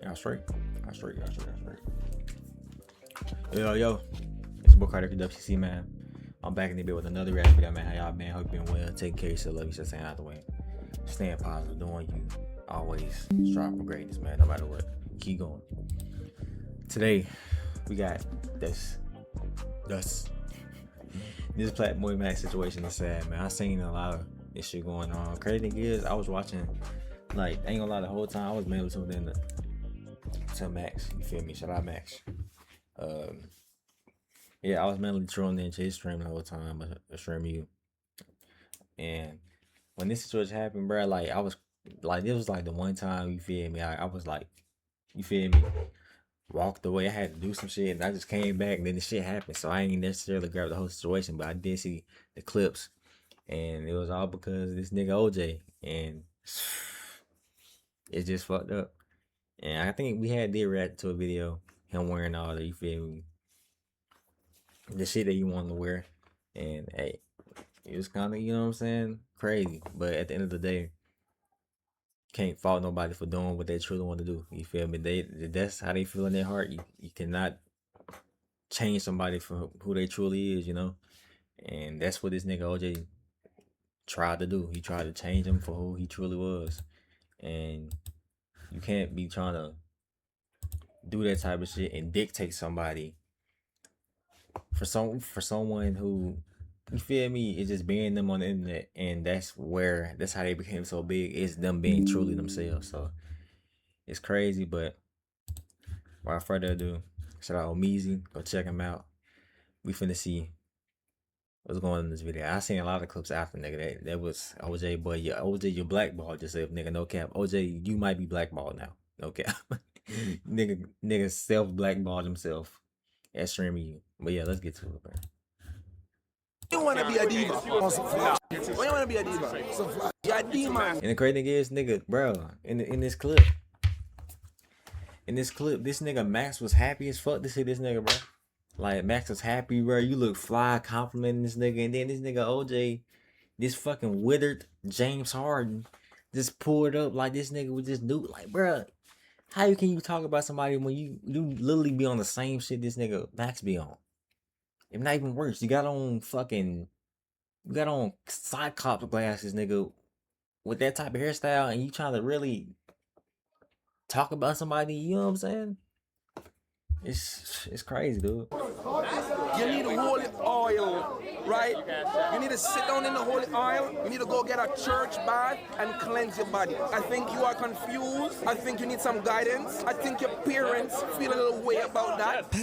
Y'all straight. Y'all straight. Yo. It's your boy Carter WC, man. I'm back in the bit with another reaction video, man. How y'all been? Hope you been well. Taking care of yourself. Love you. Just staying out the way. Staying positive. Doing you. Always strive for greatness, man. No matter what. Keep going. Today, we got this PlaqueboyMax situation is sad, man. I seen a lot of this shit going on. Crazy thing is, I was watching, like, ain't gonna lie, the whole time I was mainly tuned in to Max. You feel me? Shout out Max. Yeah, I was mainly tuned in to his stream the whole time, but stream you. And when this situation happened, bro, like, I was like, this was like the one time, you feel me? I was like, you feel me? Walked away. I had to do some shit, and I just came back, and then the shit happened. So I ain't necessarily grabbed the whole situation, but I did see the clips, and it was all because of this nigga OJ, and it's just fucked up. And I think we did react to a video, him wearing all the, you feel me, the shit that he wanted to wear, and hey, it was kind of, you know what I'm saying, crazy. But at the end of the day, can't fault nobody for doing what they truly want to do. You feel me? That's how they feel in their heart. You cannot change somebody for who they truly is, you know? And that's what this nigga OJ tried to do. He tried to change him for who he truly was. And you can't be trying to do that type of shit and dictate somebody for someone who, you feel me, is just being them on the internet. And that's how they became so big, is them being truly themselves. So it's crazy. But without further ado, shout out Omeezy, go check him out. We finna see what's going on in this video. I seen a lot of clips after, nigga. That was OJ, boy. Yeah, OJ, you're blackballed. Just if nigga, no cap. OJ, you might be blackballed now. No cap. nigga self blackballed himself at streaming you. But yeah, let's get to it, man. You wanna be a diva? When you wanna be a diva? You're a diva. And the crazy thing is, nigga, bro, in this clip, this nigga Max was happy as fuck to see this nigga, bro. Like, Max was happy, bro. You look fly, complimenting this nigga, and then this nigga OJ, this fucking withered James Harden, just pulled up like this nigga was just new. Like, bro, how can you talk about somebody when you literally be on the same shit this nigga Max be on? If not even worse, you got on Cyclops glasses, nigga, with that type of hairstyle, and you trying to really talk about somebody, you know what I'm saying? It's crazy, dude. You need holy oil, right? You need to sit down in the holy oil. You need to go get a church bath and cleanse your body. I think you are confused. I think you need some guidance. I think your parents feel a little way about that.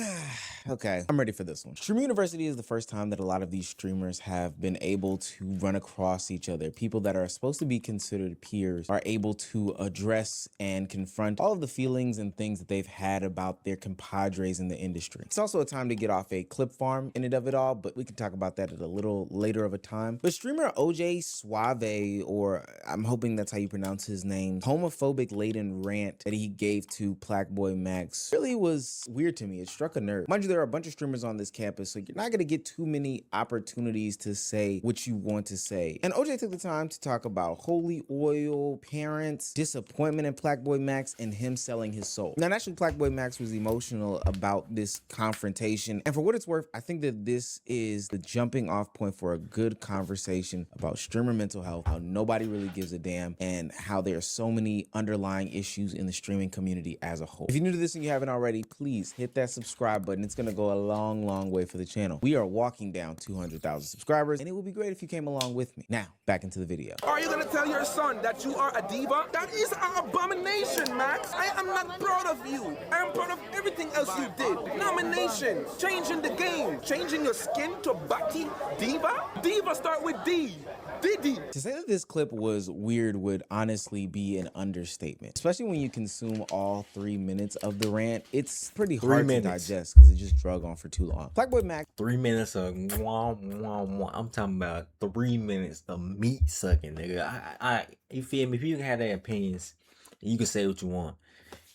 Okay, I'm ready for this one. Stream University is the first time that a lot of these streamers have been able to run across each other. People that are supposed to be considered peers are able to address and confront all of the feelings and things that they've had about their compadres in the industry. It's also a time to get off a clip farm in and of it all, but we can talk about that at a little later of a time. But streamer OJ Suave, or I'm hoping that's how you pronounce his name, homophobic laden rant that he gave to PlaqueboyMax really was weird to me. It struck a nerve. Mind you, there are a bunch of streamers on this campus, so you're not gonna get too many opportunities to say what you want to say. And OJ took the time to talk about holy oil, parents, disappointment in PlaqueboyMax, and him selling his soul. Now, naturally, PlaqueboyMax was emotional about this confrontation, and for what it's worth, I think that this is the jumping off point for a good conversation about streamer mental health, how nobody really gives a damn, and how there are so many underlying issues in the streaming community as a whole. If you're new to this and you haven't already, please hit that subscribe button. It's gonna go a long way for the channel. We are walking down 200,000 subscribers, and it would be great if you came along with me. Now, back into the video. Are you gonna tell your son that you are a diva? That is an abomination, Max. I am not proud of you. I am proud of everything else you did. Nominations, changing the game, changing your skin to Bati diva. Diva start with D. Diddy. To say that this clip was weird would honestly be an understatement, especially when you consume all 3 minutes of the rant. It's pretty hard to digest because it just drug on for too long. PlaqueboyMax, 3 minutes of wah, wah, wah. I'm talking about 3 minutes of meat sucking, nigga. You feel me? If you have their opinions, you can say what you want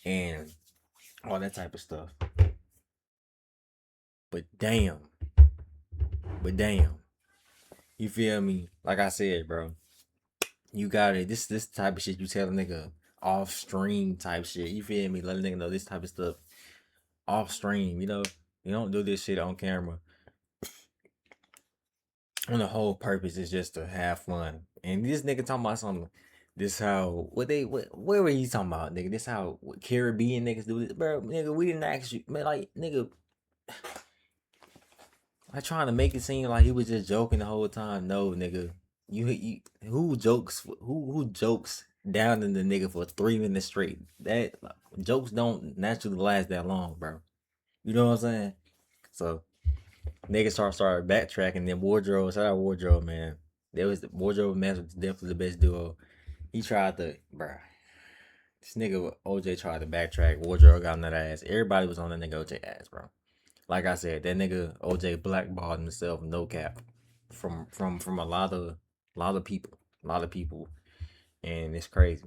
and all that type of stuff. But damn. You feel me? Like I said, bro, you got it. This type of shit you tell a nigga off stream type shit. You feel me? Let a nigga know this type of stuff off stream. You know, you don't do this shit on camera. And the whole purpose is just to have fun. And this nigga talking about something. This how where were he talking about, nigga? This how Caribbean niggas do this, bro. Nigga, we didn't actually, man. Like, nigga, I trying to make it seem like he was just joking the whole time. No, nigga, you who jokes down in the nigga for 3 minutes straight? That jokes don't naturally last that long, bro. You know what I'm saying? So niggas started backtracking. Then Wardrobe, shout out Wardrobe, man. There was Wardrobe and Max was definitely the best duo. He tried to, bruh. This nigga OJ tried to backtrack. Wardrobe got on that ass. Everybody was on that nigga OJ ass, bro. Like I said, that nigga OJ blackballed himself, no cap, from a lot of people, and it's crazy.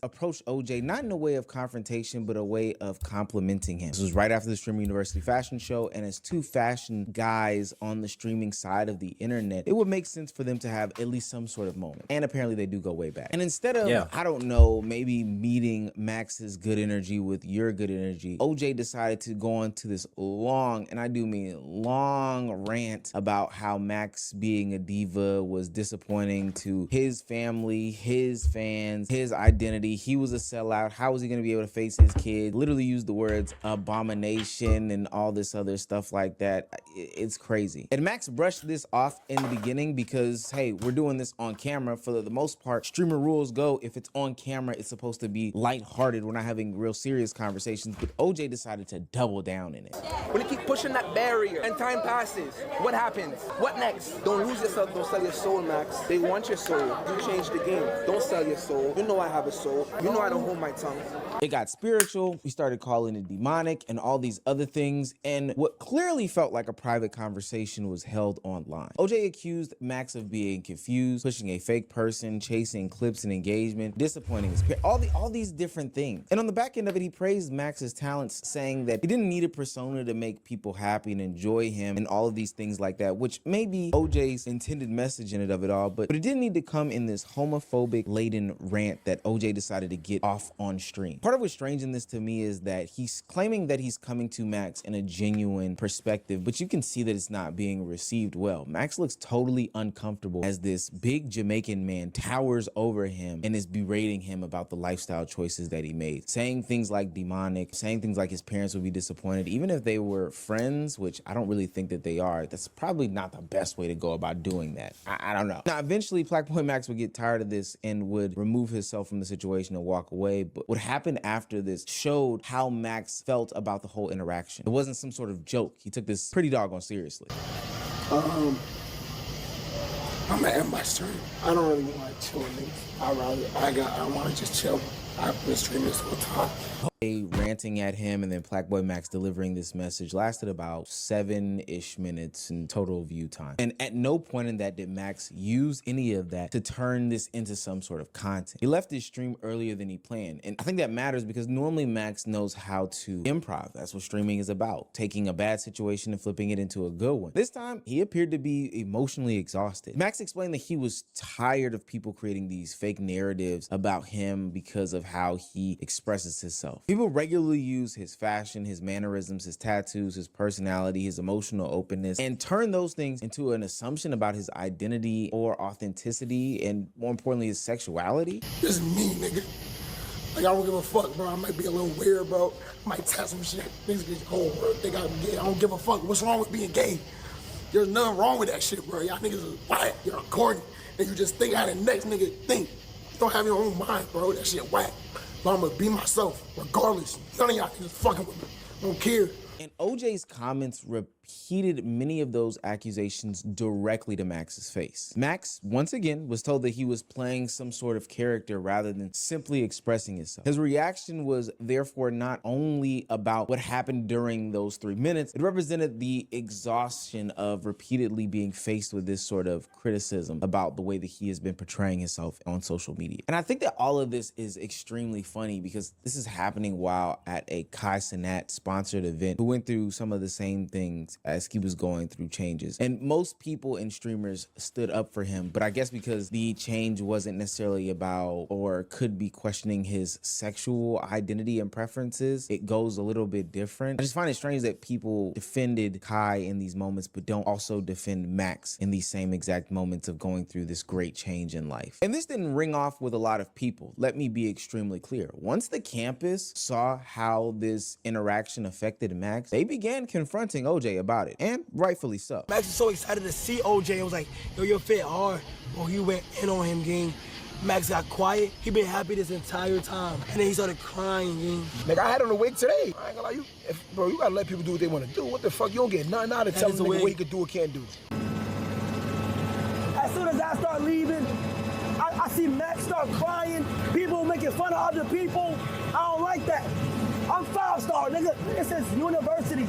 Approached OJ not in a way of confrontation, but a way of complimenting him. This was right after the Streamer University fashion show, and as two fashion guys on the streaming side of the internet, it would make sense for them to have at least some sort of moment. And apparently they do go way back. And instead of, I don't know, maybe meeting Max's good energy with your good energy, OJ decided to go on to this long, and I do mean long, rant about how Max being a diva was disappointing to his family, his fans, his identity. He was a sellout. How was he going to be able to face his kid? Literally used the words abomination and all this other stuff like that. It's crazy. And Max brushed this off in the beginning because, hey, we're doing this on camera. For the most part, streamer rules go, if it's on camera, it's supposed to be lighthearted. We're not having real serious conversations, but OJ decided to double down in it. When you keep pushing that barrier and time passes, what happens? What next? Don't lose yourself, don't sell your soul, Max. They want your soul. You change the game. Don't sell your soul. You know I have a soul. You know I don't hold my tongue. It got spiritual. We started calling it demonic and all these other things. And what clearly felt like a private conversation was held online. OJ accused Max of being confused, pushing a fake person, chasing clips and engagement, disappointing his peers, all these different things. And on the back end of it, he praised Max's talents, saying that he didn't need a persona to make people happy and enjoy him and all of these things like that, which may be OJ's intended message in it of it all, but it didn't need to come in this homophobic laden rant that OJ decided to get off on stream. Part of what's strange in this to me is that he's claiming that he's coming to Max in a genuine perspective, but you can see that it's not being received well. Max looks totally uncomfortable as this big Jamaican man towers over him and is berating him about the lifestyle choices that he made, saying things like demonic, saying things like his parents would be disappointed, even if they were friends, which I don't really think that they are. That's probably not the best way to go about doing that. I don't know. Now, eventually, PlaqueboyMax would get tired of this and would remove himself from the situation and walk away. But what happened after this showed how Max felt about the whole interaction. It wasn't some sort of joke. He took this pretty doggone seriously. I'm gonna end my stream. I don't really want to chill with niggas. I want to just chill. I've been streaming this whole time. Ranting at him and then PlaqueboyMax delivering this message lasted about 7-ish minutes in total view time. And at no point in that did Max use any of that to turn this into some sort of content. He left his stream earlier than he planned. And I think that matters because normally Max knows how to improv. That's what streaming is about, taking a bad situation and flipping it into a good one. This time, he appeared to be emotionally exhausted. Max explained that he was tired of people creating these fake narratives about him because of how he expresses himself. People regularly use his fashion, his mannerisms, his tattoos, his personality, his emotional openness, and turn those things into an assumption about his identity or authenticity, and more importantly, his sexuality. This is me, nigga. Like, I don't give a fuck, bro. I might be a little weird, bro. I might test some shit. Niggas get old, bro. Think I'm gay. I don't give a fuck. What's wrong with being gay? There's nothing wrong with that shit, bro. Y'all niggas is whack. You're corny. And you just think how the next nigga think. You don't have your own mind, bro. That shit whack. But I'm gonna be myself, regardless. None of y'all niggas fucking with me. I don't care. And OJ's comments repeated many of those accusations directly to Max's face. Max, once again, was told that he was playing some sort of character rather than simply expressing himself. His reaction was therefore not only about what happened during those 3 minutes, it represented the exhaustion of repeatedly being faced with this sort of criticism about the way that he has been portraying himself on social media. And I think that all of this is extremely funny because this is happening while at a Kai Cenat sponsored event, who went through some of the same things as he was going through changes. And most people and streamers stood up for him, but I guess because the change wasn't necessarily about or could be questioning his sexual identity and preferences, it goes a little bit different. I just find it strange that people defended Kai in these moments, but don't also defend Max in these same exact moments of going through this great change in life. And this didn't ring off with a lot of people. Let me be extremely clear. Once the campus saw how this interaction affected Max, they began confronting OJ about it, and rightfully so. Max was so excited to see OJ. It was like, yo, you're fit hard. Well, he went in on him, gang. Max got quiet. He been happy this entire time. And then he started crying, gang. Nigga, I had on the wig today. I ain't gonna lie, bro, you gotta let people do what they wanna do. What the fuck? You don't get nothing out of telling them what he could do or can't do. As soon as I start leaving, I see Max start crying. People making fun of other people. I don't like that. I'm 5-star, nigga. This is university.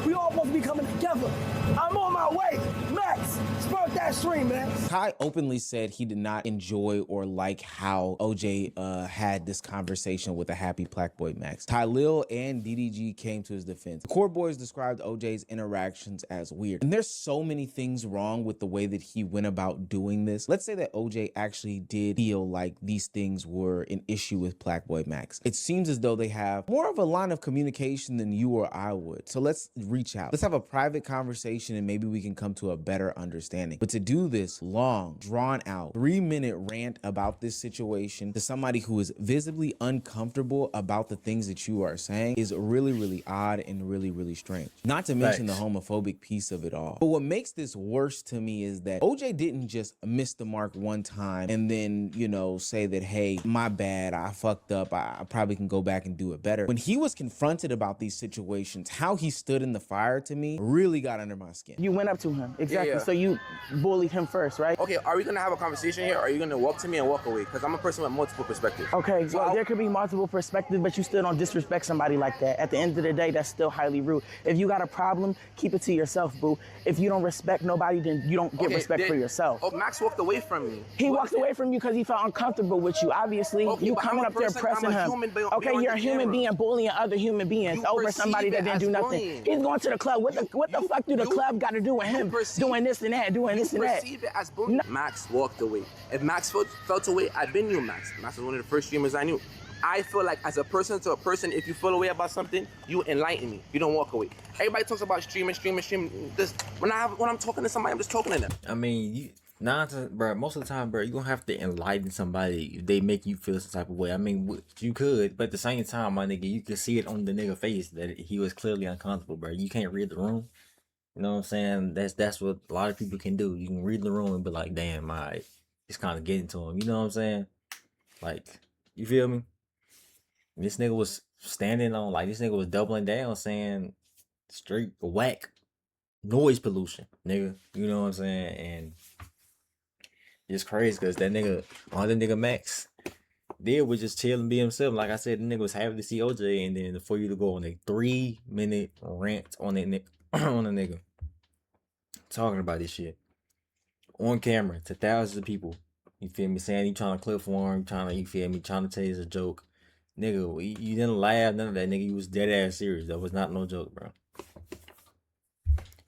We all supposed to be coming together. I'm on my way. Max, spark that stream, Max. Kai openly said he did not enjoy or like how OJ had this conversation with a happy PlaqueboyMax. Tylil and DDG came to his defense. The core boys described OJ's interactions as weird. And there's so many things wrong with the way that he went about doing this. Let's say that OJ actually did feel like these things were an issue with PlaqueboyMax. It seems as though they have more of a line of communication than you or I would. So let's reach out. Let's have a private conversation and maybe we can come to a better understanding. But to do this long, drawn out, 3-minute rant about this situation to somebody who is visibly uncomfortable about the things that you are saying is really, really odd and really, really strange. Not to mention the homophobic piece of it all. But what makes this worse to me is that OJ didn't just miss the mark one time and then, you know, say that, hey, my bad, I fucked up, I probably can go back and do it better. When he was confronted about these situations, how he stood in the fire to me really got under my skin. You went up to him, exactly. Yeah. So you bullied him first, right? Okay, are we gonna have a conversation here, or are you gonna walk to me and walk away? Because I'm a person with multiple perspectives. Okay, So well, there could be multiple perspectives, but you still don't disrespect somebody like that. At the end of the day, that's still highly rude. If you got a problem, keep it to yourself, boo. If you don't respect nobody, then you don't get respect for yourself. Oh, Max walked away from me. He walked away from you because he felt uncomfortable with you. Obviously, Okay, you but I'm coming a up there person, pressing I'm a him. human being Okay, on you're a the human camera. being bullying other human beings You over somebody that perceive didn't it do as nothing. bullying. He's going to the club. What the fuck do the club got to do with him doing this and that, doing this and that? Perceive it as bullying. Max walked away. If Max felt away, I've been knew Max. Max was one of the first streamers I knew. I feel like as a person to a person, if you feel away about something, you enlighten me. You don't walk away. Everybody talks about streaming. This when I'm talking to somebody, I'm just talking to them. I mean, bro, most of the time, bro, you gonna have to enlighten somebody if they make you feel some type of way. I mean, you could, but at the same time, my nigga, you can see it on the nigga face that he was clearly uncomfortable, bro. You can't read the room. You know what I'm saying? That's what a lot of people can do. You can read the room and be like, damn, it's kind of getting to him. You know what I'm saying? Like, you feel me? This nigga was standing on, like, this nigga was doubling down saying straight whack noise pollution, nigga. You know what I'm saying? And it's crazy because that nigga, all the nigga Max did was just chill and be himself. Like I said, the nigga was happy to see OJ, and then for you to go on a 3-minute rant on that on a nigga talking about this shit on camera to thousands of people. You feel me? Saying you trying to clip for him, you feel me? Trying to tell you it's a joke. Nigga, you didn't laugh, none of that, nigga. You was dead ass serious. That was not no joke, bro.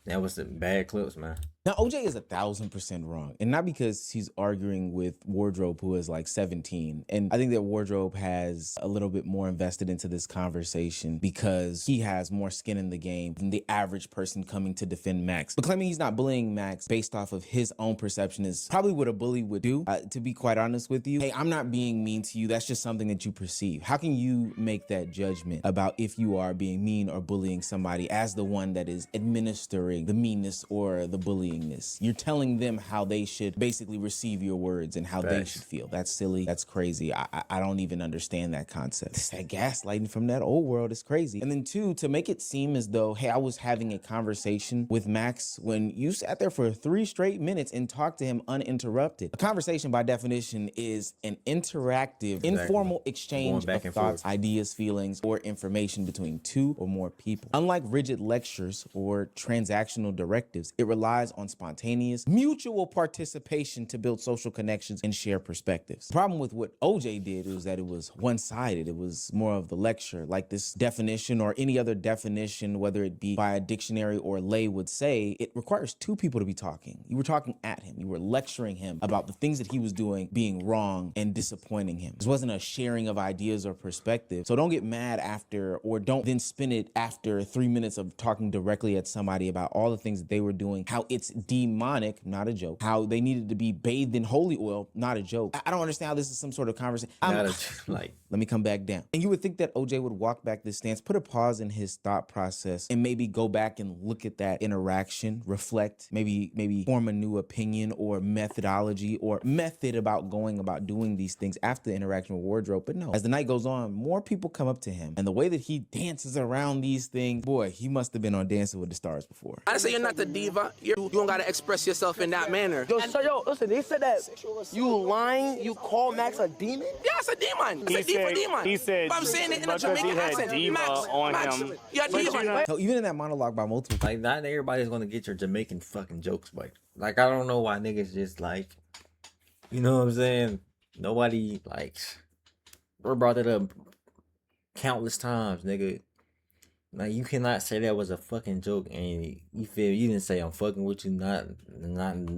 That was some bad clips, man. Now, OJ is 1,000% wrong, and not because he's arguing with Wardrobe, who is like 17. And I think that Wardrobe has a little bit more invested into this conversation because he has more skin in the game than the average person coming to defend Max. But claiming he's not bullying Max based off of his own perception is probably what a bully would do. To be quite honest with you, hey, I'm not being mean to you. That's just something that you perceive. How can you make that judgment about if you are being mean or bullying somebody as the one that is administering the meanness or the bullying? You're telling them how they should basically receive your words and how they should feel. That's silly. That's crazy. I don't even understand that concept. It's that gaslighting from that old world is crazy. And then 2, to make it seem as though, hey, I was having a conversation with Max when you sat there for 3 straight minutes and talked to him uninterrupted. A conversation by definition is an interactive, informal exchange of thoughts, ideas, feelings, or information between 2 or more people. Unlike rigid lectures or transactional directives, it relies on spontaneous, mutual participation to build social connections and share perspectives. The problem with what OJ did was that it was one-sided. It was more of the lecture, like this definition or any other definition, whether it be by a dictionary or lay would say, it requires two people to be talking. You were talking at him. You were lecturing him about the things that he was doing being wrong and disappointing him. This wasn't a sharing of ideas or perspective. So don't get mad after, or don't then spin it after 3 minutes of talking directly at somebody about all the things that they were doing, how it's demonic, not a joke, how they needed to be bathed in holy oil, not a joke. I don't understand how this is some sort of conversation. Like, let me come back down. And you would think that OJ would walk back this stance, put a pause in his thought process, and maybe go back and look at that interaction, reflect, maybe form a new opinion or methodology or method about going about doing these things after the interaction with Wardrobe. But no, as the night goes on, more people come up to him, and the way that he dances around these things, boy, he must have been on Dancing with the Stars before. I say you're not the diva. You don't gotta express yourself in that manner. Yo, listen, they said that you lying, you call Max a demon? Yeah, it's a demon. It's a diva demon. He said, but I'm saying it in a because Jamaican he had accent. diva Max, on Max, him. you're a diva. So even in that monologue by multiple like not everybody's gonna get your Jamaican fucking jokes, but like I don't know why niggas just like, you know what I'm saying? Nobody like, we brought it up countless times, nigga. Like you cannot say that was a fucking joke and you feel you didn't say I'm fucking with you, not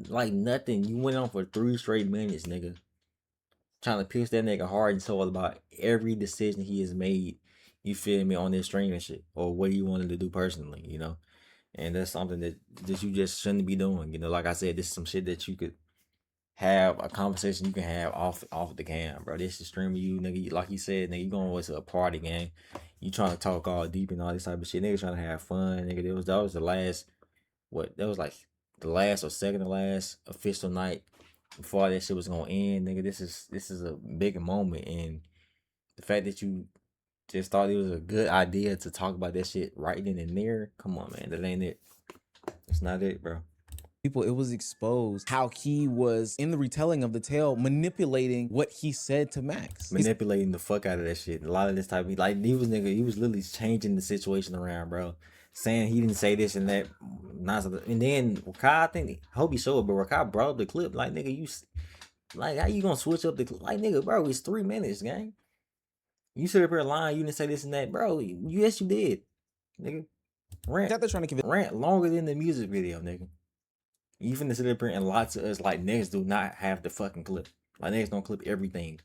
like nothing. You went on for 3 straight minutes, nigga. Trying to pierce that nigga hard and soul about every decision he has made, you feel me, on this stream and shit, or what he wanted to do personally, you know. And that's something that you just shouldn't be doing, you know. Like I said, this is some shit that you could have a conversation you can have off the cam, bro. This is streaming you, nigga. Like you said, nigga, you going to a party gang. You trying to talk all deep and all this type of shit. Niggas trying to have fun, nigga. That was the last, that was like the last or second to last official night before that shit was gonna end, nigga. This is a big moment, and the fact that you just thought it was a good idea to talk about that shit right then and there, come on, man. That ain't it. It's not it, bro. People, it was exposed how he was, in the retelling of the tale, manipulating what he said to Max. Manipulating the fuck out of that shit. A lot of this type of, like, he was literally changing the situation around, bro. Saying he didn't say this and that. And then Rakai, I hope he showed it, but Rakai brought up the clip. Like, nigga, you, like, how you gonna switch up the clip? Like, nigga, bro, it's 3 minutes, gang. You sit up here lying, you didn't say this and that, bro. Yes, you did, nigga. Rant longer than the music video, nigga. You finna sit up here and lie to us like niggas do not have the fucking clip. Like niggas don't clip everything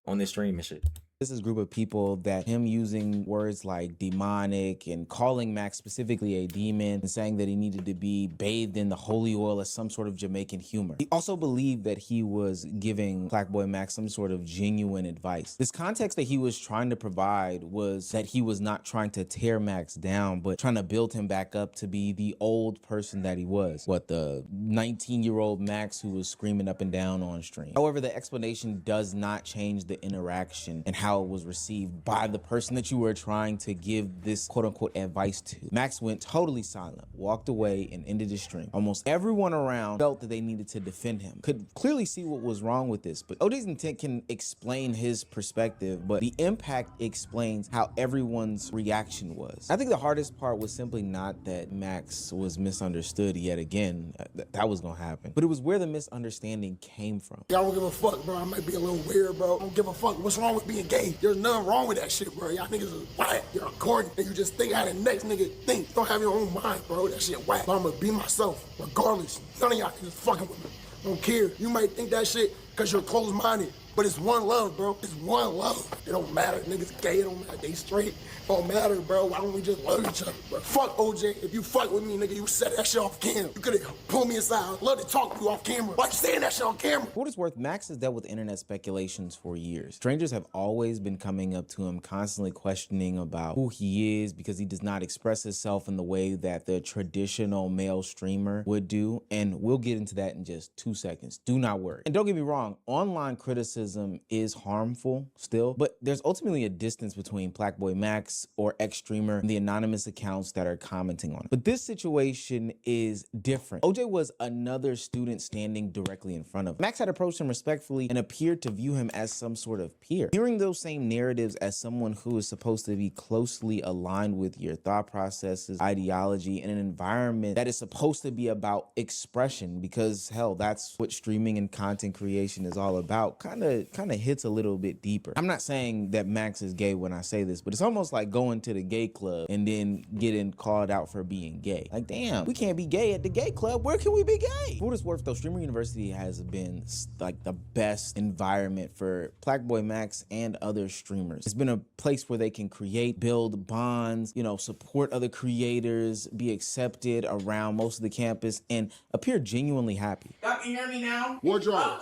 on this stream and shit. This is a group of people that him using words like demonic and calling Max specifically a demon and saying that he needed to be bathed in the holy oil as some sort of Jamaican humor. He also believed that he was giving PlaqueboyMax some sort of genuine advice. This context that he was trying to provide was that he was not trying to tear Max down, but trying to build him back up to be the old person that he was. What, the 19-year-old Max who was screaming up and down on stream. However, the explanation does not change the interaction and how it was received by the person that you were trying to give this quote-unquote advice to. Max went totally silent, walked away, and ended his stream. Almost everyone around felt that they needed to defend him. Could clearly see what was wrong with this, but OJ's intent can explain his perspective, but the impact explains how everyone's reaction was. I think the hardest part was simply not that Max was misunderstood yet again. That was gonna happen. But it was where the misunderstanding came from. Y'all don't give a fuck, bro. I might be a little weird, bro. I don't give a fuck. What's wrong with being gay? There's nothing wrong with that shit, bro. Y'all niggas is whack. You're according, and you just think how the next nigga think. You don't have your own mind, bro. That shit whack. But I'm gonna be myself, regardless. None of y'all niggas fucking with me. I don't care. You might think that shit because you're closed-minded, but it's one love, bro. It's one love. It don't matter. Niggas gay, it don't matter. They straight. It don't matter, bro. Why don't we just love each other, bro? Fuck OJ. If you fuck with me, nigga, you said that shit off camera. You could've pulled me aside. I'd love to talk to you off camera. Why you saying that shit on camera? For what it's worth, Max has dealt with internet speculations for years. Strangers have always been coming up to him, constantly questioning about who he is because he does not express himself in the way that the traditional male streamer would do. And we'll get into that in just 2 seconds. Do not worry. And don't get me wrong, online criticism criticism is harmful still, but there's ultimately a distance between PlaqueboyMax or X-Streamer and the anonymous accounts that are commenting on it. But this situation is different. OJ was another student standing directly in front of him. Max had approached him respectfully and appeared to view him as some sort of peer. Hearing those same narratives as someone who is supposed to be closely aligned with your thought processes, ideology, in an environment that is supposed to be about expression, because hell, that's what streaming and content creation is all about, kind of hits a little bit deeper. I'm not saying that Max is gay when I say this, but it's almost like going to the gay club and then getting called out for being gay. Like, damn, we can't be gay at the gay club. Where can we be gay? For what it's worth though, Streamer University has been like the best environment for PlaqueboyMax and other streamers. It's been a place where they can create, build bonds, you know, support other creators, be accepted around most of the campus, and appear genuinely happy. Y'all can hear me now? Wardrobe.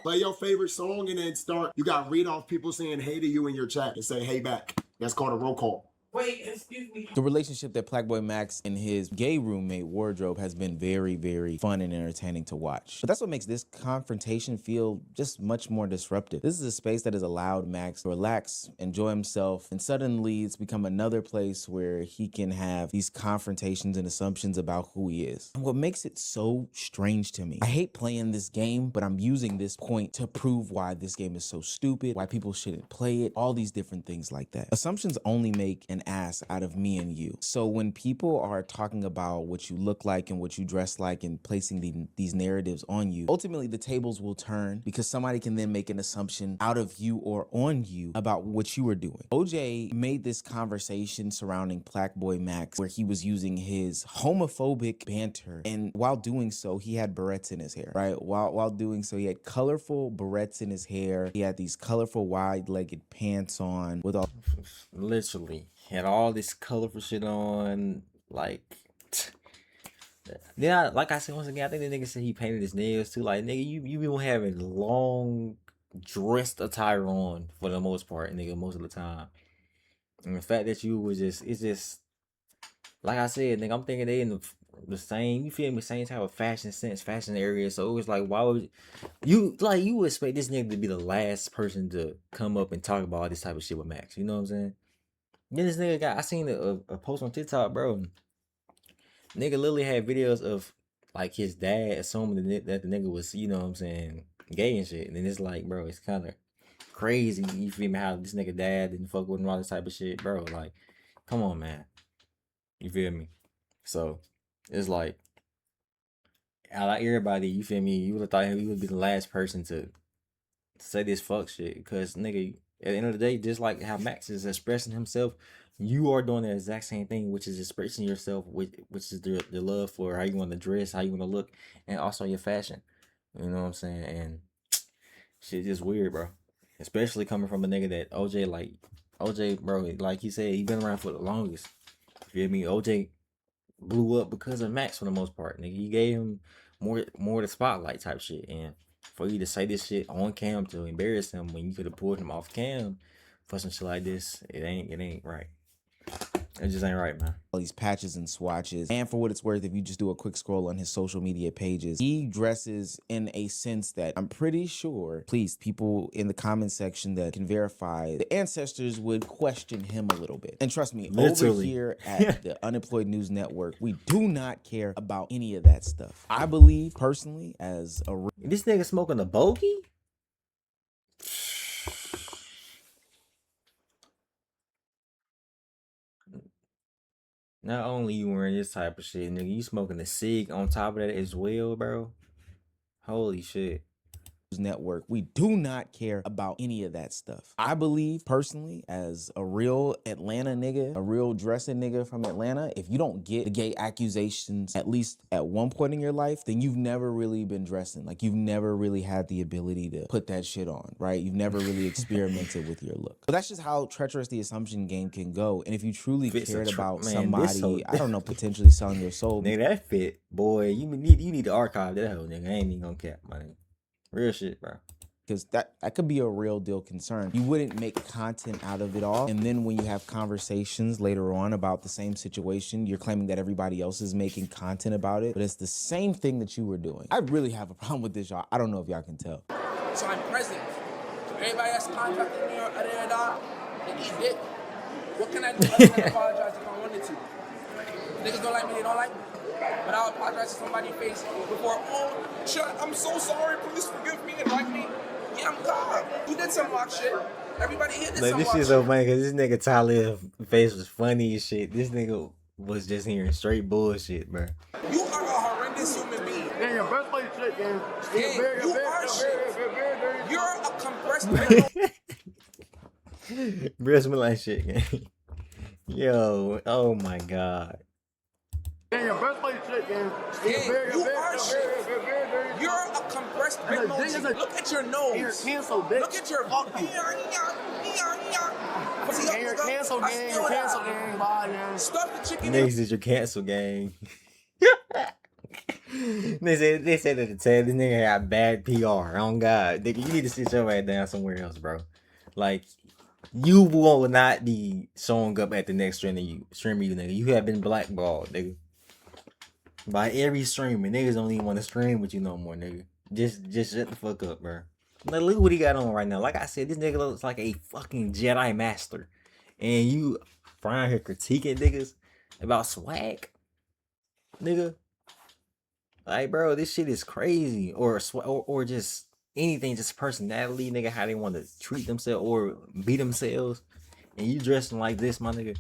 Play your favorite song and then start. You got to read off people saying hey to you in your chat and say hey back. That's called a roll call. Wait, excuse me. The relationship that PlaqueboyMax and his gay roommate Wardrobe has been very, very fun and entertaining to watch. But that's what makes this confrontation feel just much more disruptive. This is a space that has allowed Max to relax, enjoy himself, and suddenly it's become another place where he can have these confrontations and assumptions about who he is. And what makes it so strange to me, I hate playing this game, but I'm using this point to prove why this game is so stupid, why people shouldn't play it, all these different things like that. Assumptions only make an ass out of me and you. So when people are talking about what you look like and what you dress like and placing these narratives on you, ultimately the tables will turn because somebody can then make an assumption out of you or on you about what you were doing. OJ made this conversation surrounding PlaqueboyMax where he was using his homophobic banter, and while doing so, he had barrettes in his hair, right? While doing so, he had colorful barrettes in his hair. He had these colorful wide-legged pants on with all Literally had all this colorful shit on, like. Then like I said once again, I think the nigga said he painted his nails too. Like, nigga, you been having long dressed attire on for the most part, nigga, most of the time. And the fact that you was just, it's just, like I said, nigga, I'm thinking they in the same, you feel me, same type of fashion sense, fashion area. So it was like, why would you would expect this nigga to be the last person to come up and talk about all this type of shit with Max? You know what I'm saying? Then this nigga I seen a post on TikTok, bro. Nigga literally had videos of like his dad assuming that the nigga was, you know what I'm saying, gay and shit. And then it's like, bro, it's kind of crazy. You feel me? How this nigga dad didn't fuck with him, all this type of shit, bro. Like, come on, man. You feel me? So it's like, out of everybody, you feel me? You would have thought he would be the last person to say this fuck shit, because nigga, at the end of the day, just like how Max is expressing himself, you are doing the exact same thing, which is expressing yourself, which is the love for how you want to dress, how you want to look, and also your fashion. You know what I'm saying? And shit just weird, bro. Especially coming from a nigga that OJ, bro, like he said, he been around for the longest. You feel me? OJ blew up because of Max for the most part, nigga. He gave him more the spotlight type shit, and for you to say this shit on cam to embarrass him when you could have pulled him off cam for some shit like this, it ain't right. It just ain't right, man. All these patches and swatches. And for what it's worth, if you just do a quick scroll on his social media pages, he dresses in a sense that I'm pretty sure, please, people in the comment section that can verify, the ancestors would question him a little bit. And trust me, Literally. Over here at the Unemployed News Network, we do not care about any of that stuff. I believe, personally, as a... This nigga smoking a bogey? Not only you wearing this type of shit, nigga, you smoking a cig on top of that as well, bro. Holy shit. Network, we do not care about any of that stuff. I believe personally, as a real Atlanta nigga, a real dressing nigga from Atlanta, if you don't get the gay accusations at least at one point in your life, then you've never really been dressing. Like, you've never really had the ability to put that shit on, right? You've never really experimented with your look. But that's just how treacherous the assumption game can go. And if you truly cared about somebody, I don't know, potentially selling your soul. Nigga, that fit, boy, you need to archive that whole nigga. I ain't even gonna cap, my nigga. Real shit, bro. Because that could be a real deal concern. You wouldn't make content out of it all. And then when you have conversations later on about the same situation, you're claiming that everybody else is making content about it. But it's the same thing that you were doing. I really have a problem with this, y'all. I don't know if y'all can tell. So I'm present. Everybody that's contacting me or they eat dick. What can I do? I can apologize if I wanted to. Niggas don't like me, they don't like me. But I'll apologize to somebody face before, oh, shut, I'm so sorry, please forgive me and like me. Yeah, I'm God. You did some mock shit. Everybody here did some This mock shit's shit. so funny because this nigga Talib face was funny as shit. This nigga was just hearing straight bullshit, bro. You are a horrendous human being. Yeah, your best play shit, man. Yeah, you are shit. You're a compressed mental. Bro, smell like shit, gang. Yo, oh my god. Yeah, your best play shit, man. Yeah, you are shit. You're a compressed emoji. Look at your nose. You're canceled, bitch. Look at your Yeah, you're canceled, gang. You're canceled, gang. Bye, man. Stuff the chicken in. Niggas is your cancel gang. They said at the time this nigga got bad PR. Oh god, nigga, you need to sit your ass down somewhere else, bro. Like, you will not be showing up at the next streamer you, nigga. You have been blackballed, nigga. By every streamer, niggas don't even want to stream with you no more, nigga. Just shut the fuck up, bro. Now look what he got on right now. Like I said, this nigga looks like a fucking Jedi master, and you around here critiquing niggas about swag, nigga. Like, bro, this shit is crazy. Or just anything, just personality, nigga, how they want to treat themselves or be themselves. And you dressing like this, my nigga.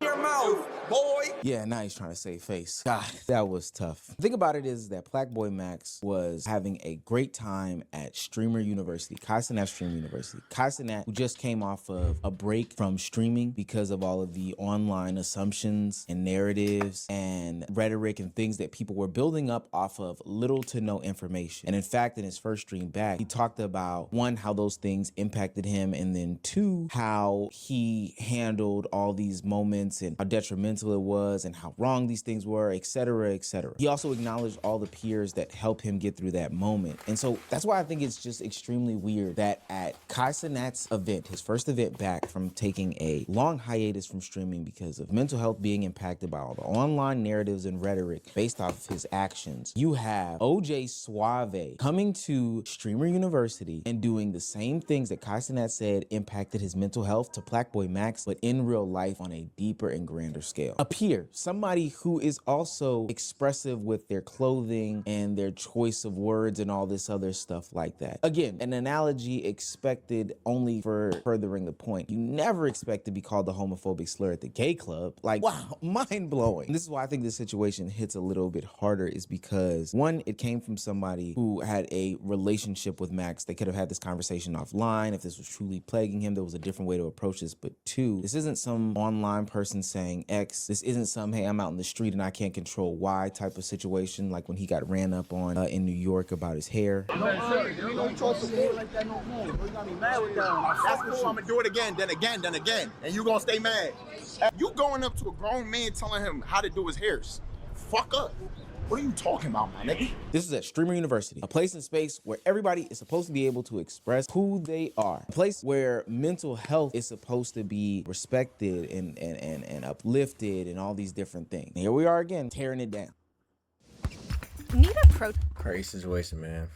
Your mouth, boy. Yeah, now he's trying to save face. God, that was tough. The thing about it is that PlaqueboyMax was having a great time at Streamer University, Kai Cenat Streamer University. Kai Cenat, who just came off of a break from streaming because of all of the online assumptions and narratives and rhetoric and things that people were building up off of little to no information. And in fact, in his first stream back, he talked about, one, how those things impacted him, and then two, how he handled all these moments and how detrimental it was and how wrong these things were, etc., etc. He also acknowledged all the peers that helped him get through that moment. And so that's why I think it's just extremely weird that at Kai Cenat's event, his first event back from taking a long hiatus from streaming because of mental health being impacted by all the online narratives and rhetoric based off of his actions, you have OJAY Suave coming to Streamer University and doing the same things that Kai Cenat said impacted his mental health to PlaqueboyMax, but in real life on a deeper and grander scale. A peer, somebody who is also expressive with their clothing and their choice of words and all this other stuff like that. Again, an analogy expected only for furthering the point. You never expect to be called a homophobic slur at the gay club. Like, wow, mind blowing. And this is why I think this situation hits a little bit harder, is because one, it came from somebody who had a relationship with Max. They could have had this conversation offline. If this was truly plaguing him, there was a different way to approach this. But two, this isn't some online person saying X. This isn't some, hey, I'm out in the street and I can't control Y type of situation, like when he got ran up on in New York about his hair. You don't talk to me like that no more. You're gonna be mad with that. That's cool. I'm gonna do it again, then again, then again, and you gonna stay mad. You going up to a grown man telling him how to do his hairs? Fuck up. What are you talking about, my nigga? This is at Streamer University, a place and space where everybody is supposed to be able to express who they are. A place where mental health is supposed to be respected and uplifted and all these different things. And here we are again, tearing it down. Need a pro. Crazy situation, man.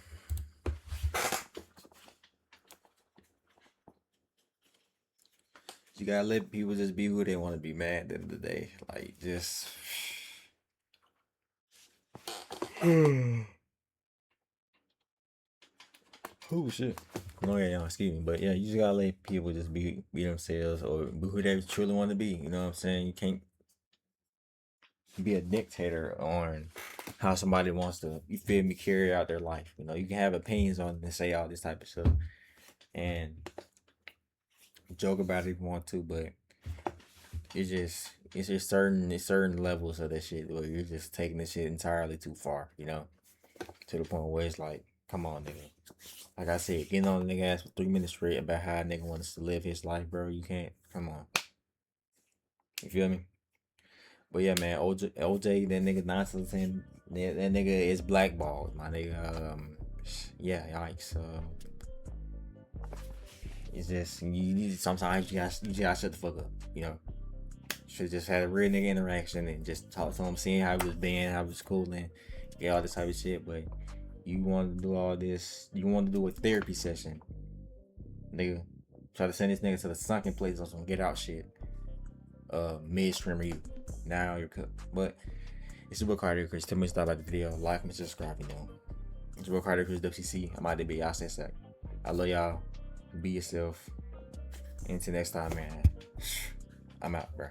You gotta let people just be who they want to be, man, at the end of the day. Like, just... Oh shit. No, yeah, no, excuse me. But yeah, you just gotta let people just be themselves or be who they truly want to be. You know what I'm saying? You can't be a dictator on how somebody wants to, you feel me, carry out their life. You know, you can have opinions on it and say all this type of stuff and joke about it if you want to, but it's just certain levels of that shit where you're just taking this shit entirely too far, you know, to the point where it's like, come on, nigga. Like I said, getting on the nigga ass for 3 minutes straight about how a nigga wants to live his life, bro. You can't. Come on. You feel me? But yeah, man, OJ, that nigga nonsense, and that nigga is blackballed, my nigga. Yeah, yikes. It's just sometimes you gotta shut the fuck up, you know. Should just had a real nigga interaction and just talk to him, seeing how he was being, how he was cooling, yeah, all this type of shit. But you want to do all this, you want to do a therapy session nigga. Try to send this nigga to the sunken place on some get out shit. Mid streamer you. Now you're cooked. But it's your boy Carter Chris. Tell me to stop about the video. Like and subscribe, you know. It's your boy Carter Chris WCC. I'm out to be y'all said sack. I love y'all. Be yourself. Until next time, man. I'm out, bro.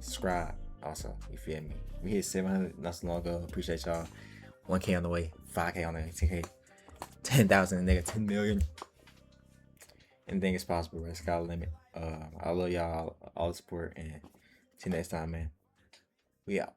Subscribe also. You feel me? We hit 700 not so long ago. Appreciate y'all. 1K on the way. 5K on the way. 10K. 10,000 nigga. 10 million. Anything is possible, bro. Sky limit. I love y'all. All the support. And till next time, man. We out.